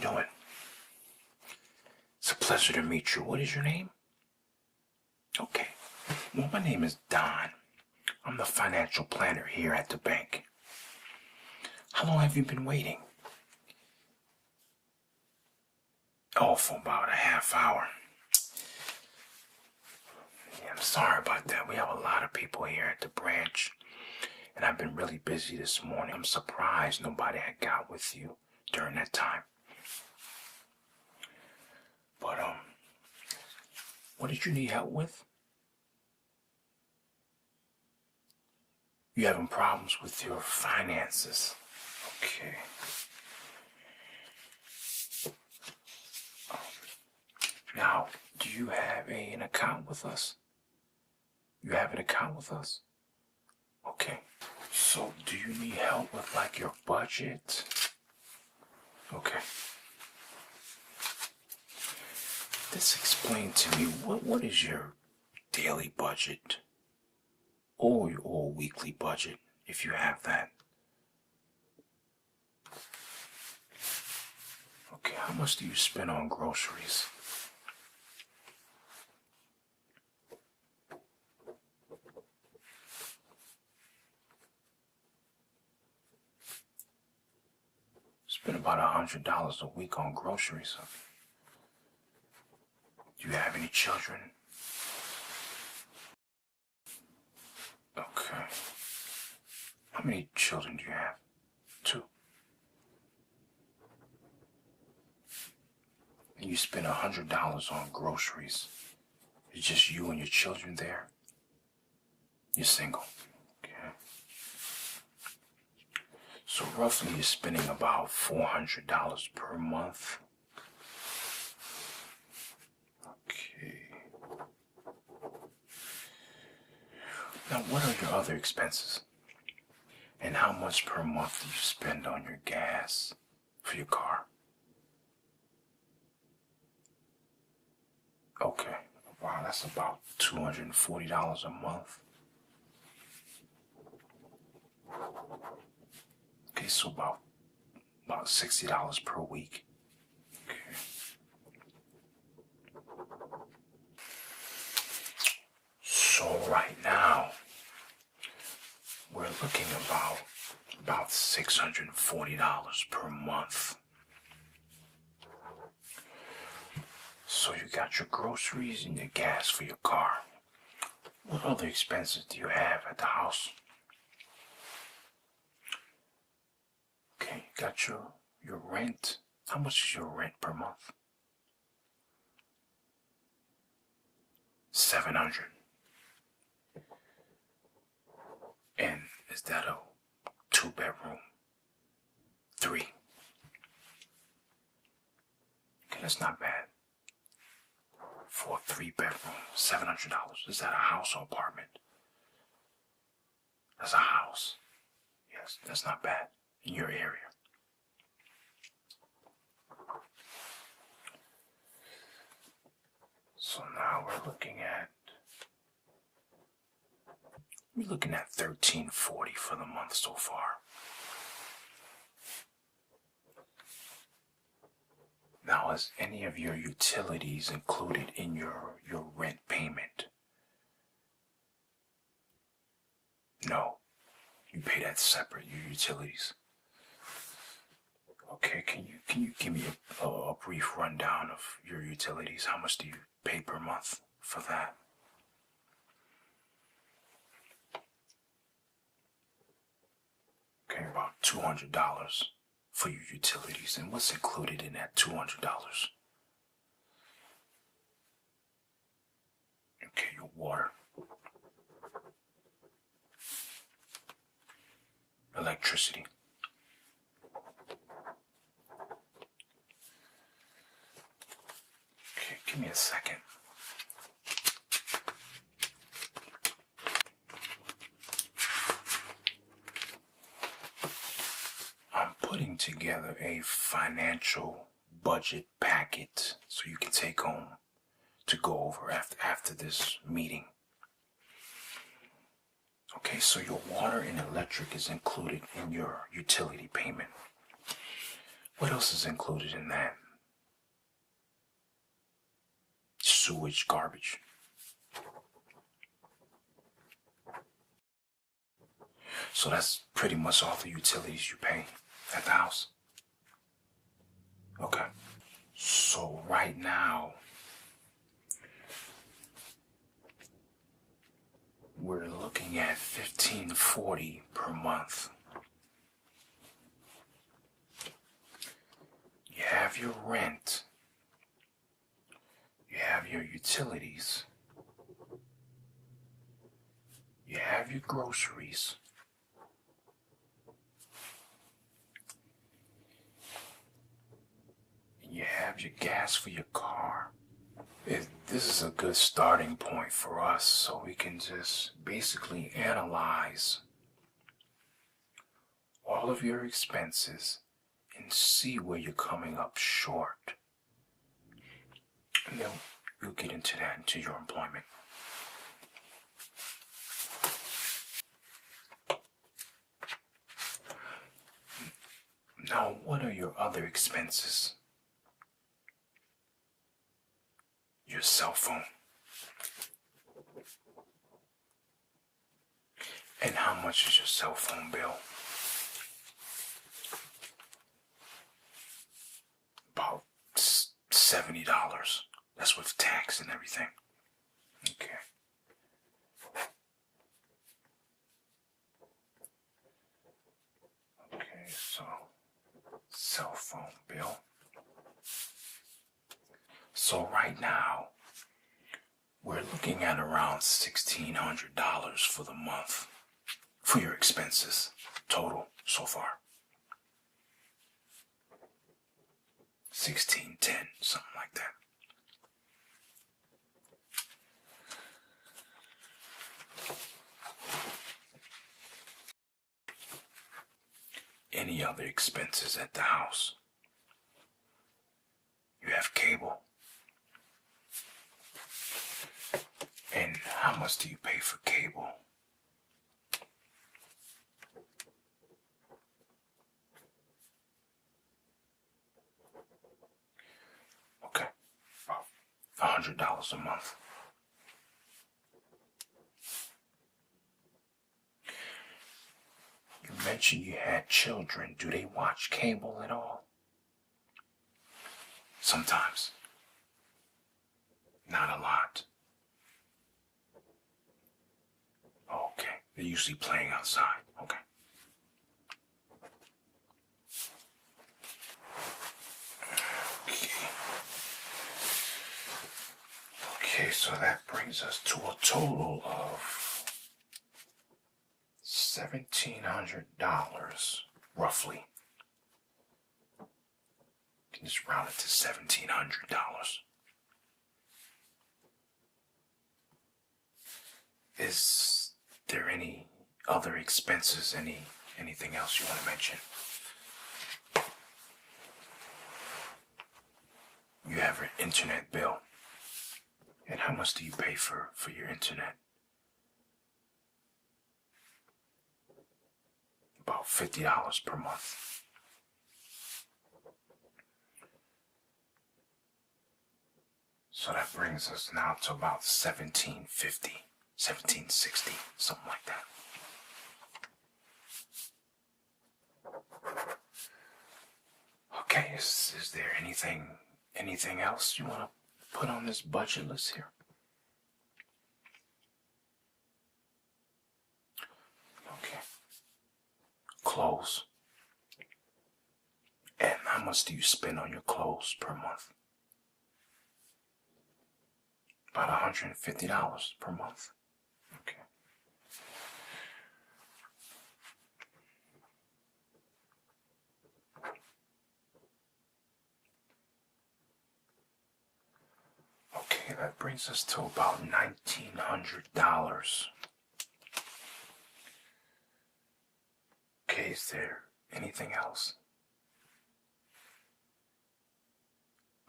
doing? It's a pleasure to meet you. What is your name? Okay. Well, my name is Don. I'm the financial planner here at the bank. How long have you been waiting? Oh, for about a half hour. Yeah, I'm sorry about that. We have a lot of people here at the branch, and I've been really busy this morning. I'm surprised nobody had got with you during that time. But, what did you need help with? You having problems with your finances? Okay. Now, do you have an account with us? You have an account with us? Okay. So, do you need help with, like, your budget? Okay. This explain to me, what is your daily budget? Or weekly budget, if you have that. Okay, how much do you spend on groceries? Spend about $100 a week on groceries. Do you have any children? Okay. How many children do you have? 2. And you spend $100 on groceries. It's just you and your children there? You're single. Okay. So roughly you're spending about $400 per month. Okay. Now, what are your other expenses? And how much per month do you spend on your gas for your car? Okay. Wow, that's about $240 a month. Okay, so about $60 per week. Okay. So right now, we're looking about $640 per month. So you got your groceries and your gas for your car. What other expenses do you have at the house? Okay, you got your rent. How much is your rent per month? $700. And is that a 2-bedroom? 3? Okay, that's not bad. For a 3-bedroom, $700. Is that a house or apartment? That's a house. Yes, that's not bad in your area. So now we're looking at $1340 for the month so far. Now, is any of your utilities included in your rent payment? No. You pay that separate, your utilities. Okay, can you give me a brief rundown of your utilities? How much do you pay per month for that? Okay, about $200 for your utilities. And what's included in that $200? Okay, your water, electricity, okay, give me a second. I'm putting together a financial budget packet so you can take home to go over after this meeting. Okay, so your water and electric is included in your utility payment. What else is included in that? Sewage, garbage. So that's pretty much all the utilities you pay at the house. Okay. So right now, we're looking at $15.40 per month. You have your rent. You have your utilities. You have your groceries. And you have your gas for your car. This is a good starting point for us, so we can just basically analyze all of your expenses and see where you're coming up short. And then we'll get into that, into your employment. Now, what are your other expenses? Your cell phone. And how much is your cell phone bill? About $70. That's with tax and everything. Okay. Okay, so cell phone bill. So right now, we're looking at around $1,600 for the month for your expenses total so far. 1610, something like that. Any other expenses at the house? You have cable. And how much do you pay for cable? Okay, about $100 a month. You mentioned you had children. Do they watch cable at all? Sometimes. Not a lot. Okay, they're usually playing outside. Okay. Okay, so that brings us to a total of $1,700, roughly. You can just round it to $1,700. Is there any other expenses, anything else you want to mention? You have an internet bill. And how much do you pay for your internet? About $50 per month. So that brings us now to about $1,750, $1,760, something like that. Okay, is there anything else you want to put on this budget list here? Okay. Clothes. And how much do you spend on your clothes per month? About $150 per month. Okay. Okay, that brings us to about $1,900. Okay, is there anything else?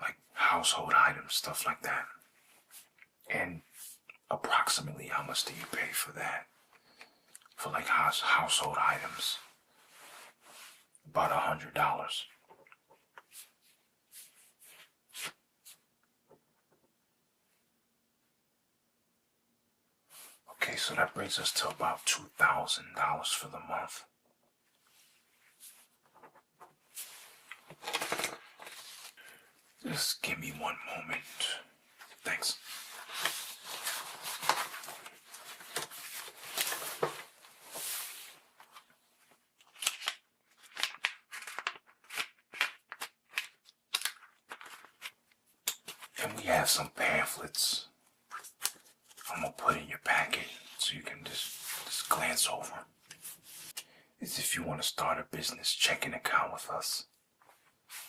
Like household items, stuff like that. And approximately how much do you pay for that? For like household items? About $100. so that brings us to about $2,000 for the month. Just give me one moment. Thanks. And we have some pamphlets I'm gonna put in your packet so you can just glance over. It's if you want to start a business checking account with us.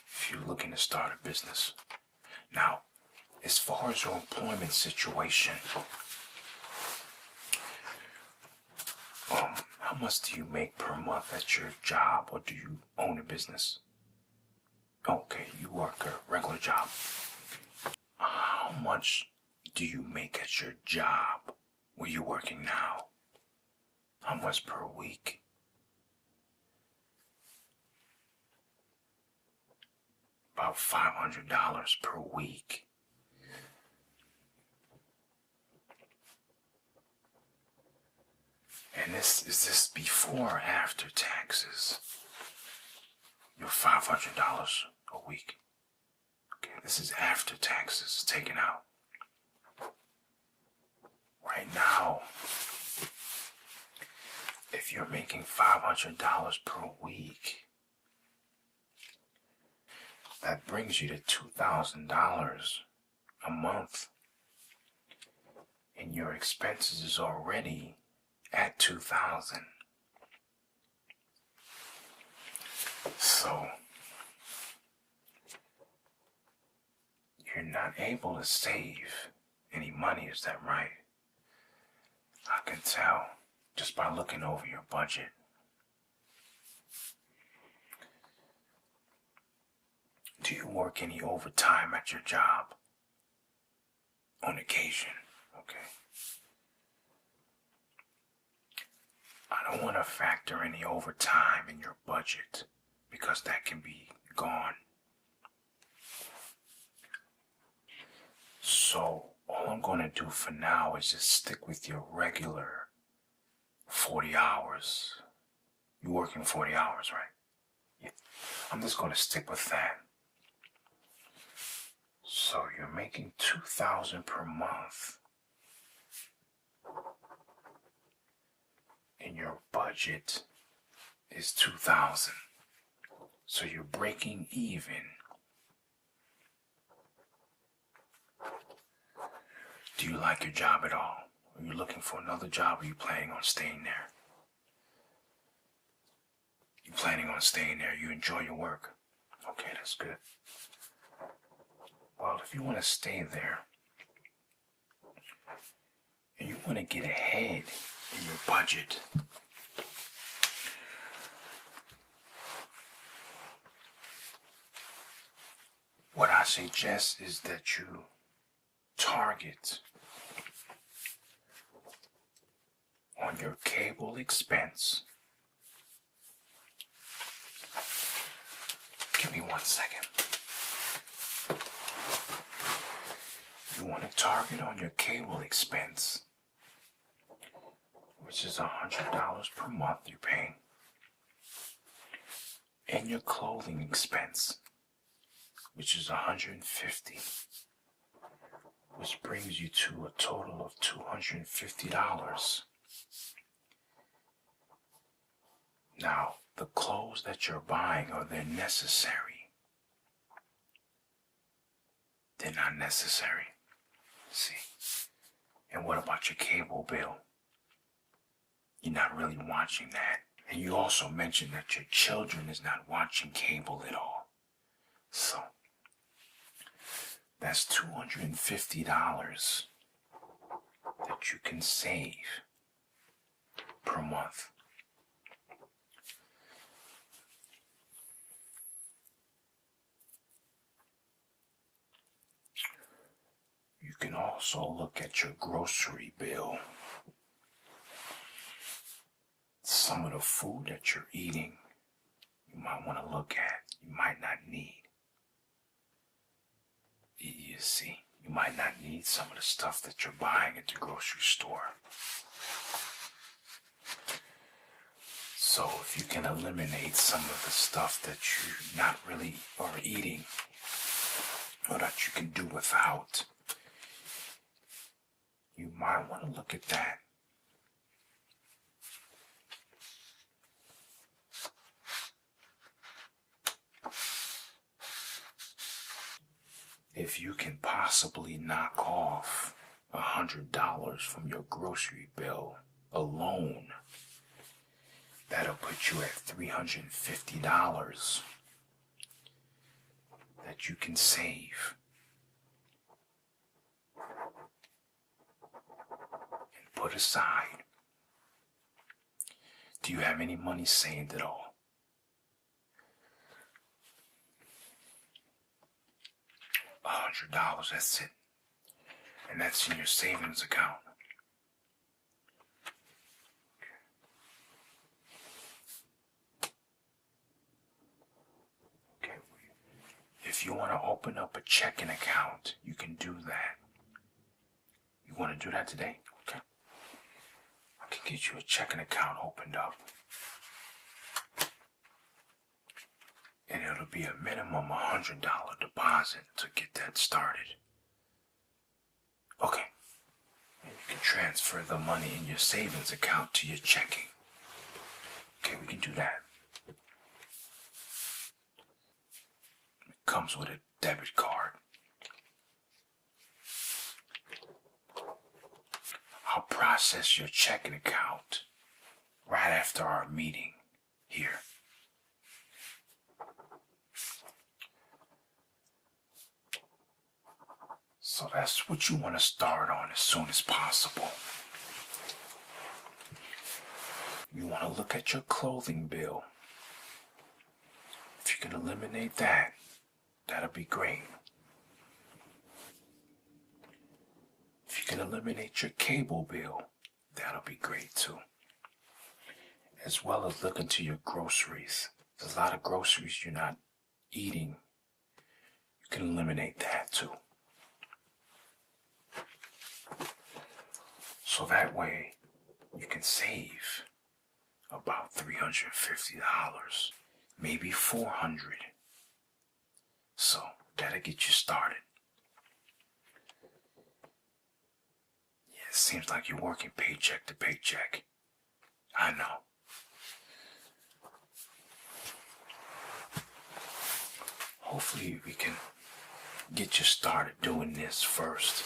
If you're looking to start a business. Now, as far as your employment situation, how much do you make per month at your job, or do you own a business? Okay, you work a regular job. How much do you make at your job where you're working now? How much per week? About $500 per week. And is this before or after taxes? Your $500 a week. Okay, this is after taxes taken out. Right now, if you're making $500 per week, that brings you to $2,000 a month, and your expenses is already at $2,000. So you're not able to save any money, is that right? I can tell just by looking over your budget. Do you work any overtime at your job? On occasion, okay. I don't want to factor any overtime in your budget because that can be gone. So all I'm going to do for now is just stick with your regular 40 hours. You're working 40 hours, right? Yeah. I'm just going to stick with that. So you're making $2,000 per month. And your budget is $2,000. So you're breaking even. Do you like your job at all? Are you looking for another job, or are you planning on staying there? You're planning on staying there. You enjoy your work. Okay, that's good. Well, if you want to stay there, and you want to get ahead in your budget, what I suggest is that you target on your cable expense. Give me 1 second. You want to target on your cable expense, which is $100 per month you're paying, and your clothing expense, which is $150, which brings you to a total of $250. Now, the clothes that you're buying, are they necessary? They're not necessary. See? And what about your cable bill? You're not really watching that. And you also mentioned that your children is not watching cable at all. So, that's $250 that you can save per month. You can also look at your grocery bill. Some of the food that you're eating, you might want to look at, you might not need. You see, you might not need some of the stuff that you're buying at the grocery store. So if you can eliminate some of the stuff that you not really are eating, or that you can do without, you might want to look at that. If you can possibly knock off $100 from your grocery bill alone, that'll put you at $350 that you can save and put aside. Do you have any money saved at all? $100, that's it. And that's in your savings account. Okay. If you want to open up a checking account, you can do that. You want to do that today? Okay. I can get you a checking account opened up. And it'll be a minimum $100 deposit to get that started. Okay. And you can transfer the money in your savings account to your checking. Okay, we can do that. It comes with a debit card. I'll process your checking account right after our meeting here. So that's what you want to start on as soon as possible. You want to look at your clothing bill. If you can eliminate that, that'll be great. If you can eliminate your cable bill, that'll be great too. As well as look into your groceries. There's a lot of groceries you're not eating. You can eliminate that too. So that way, you can save about $350, maybe $400. So that'll get you started. Yeah, it seems like you're working paycheck to paycheck. I know. Hopefully we can get you started doing this first,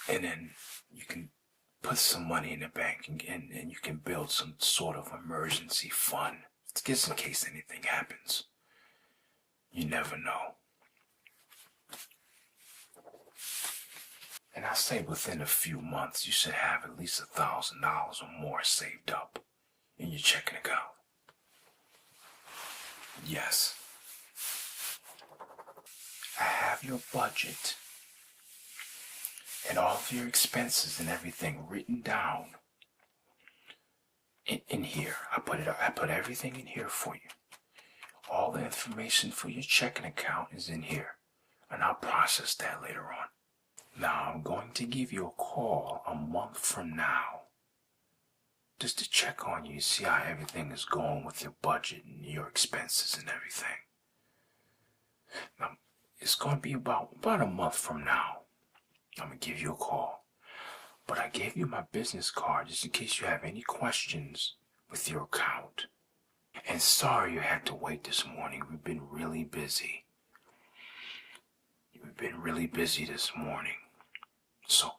and then you can put some money in the bank and you can build some sort of emergency fund just in case anything happens. You never know. And I say within a few months you should have at least $1,000 or more saved up in your checking account. Yes. I have your budget and all of your expenses and everything written down in here. I put everything in here for you. All the information for your checking account is in here, and I'll process that later on. Now I'm going to give you a call a month from now, just to check on you, see how everything is going with your budget and your expenses and everything. Now, it's going to be about a month from now. I'm going to give you a call. But I gave you my business card just in case you have any questions with your account. And sorry you had to wait this morning. We've been really busy. We've been really busy this morning. So,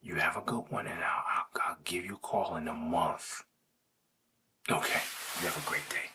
you have a good one, and I'll give you a call in a month. Okay, you have a great day.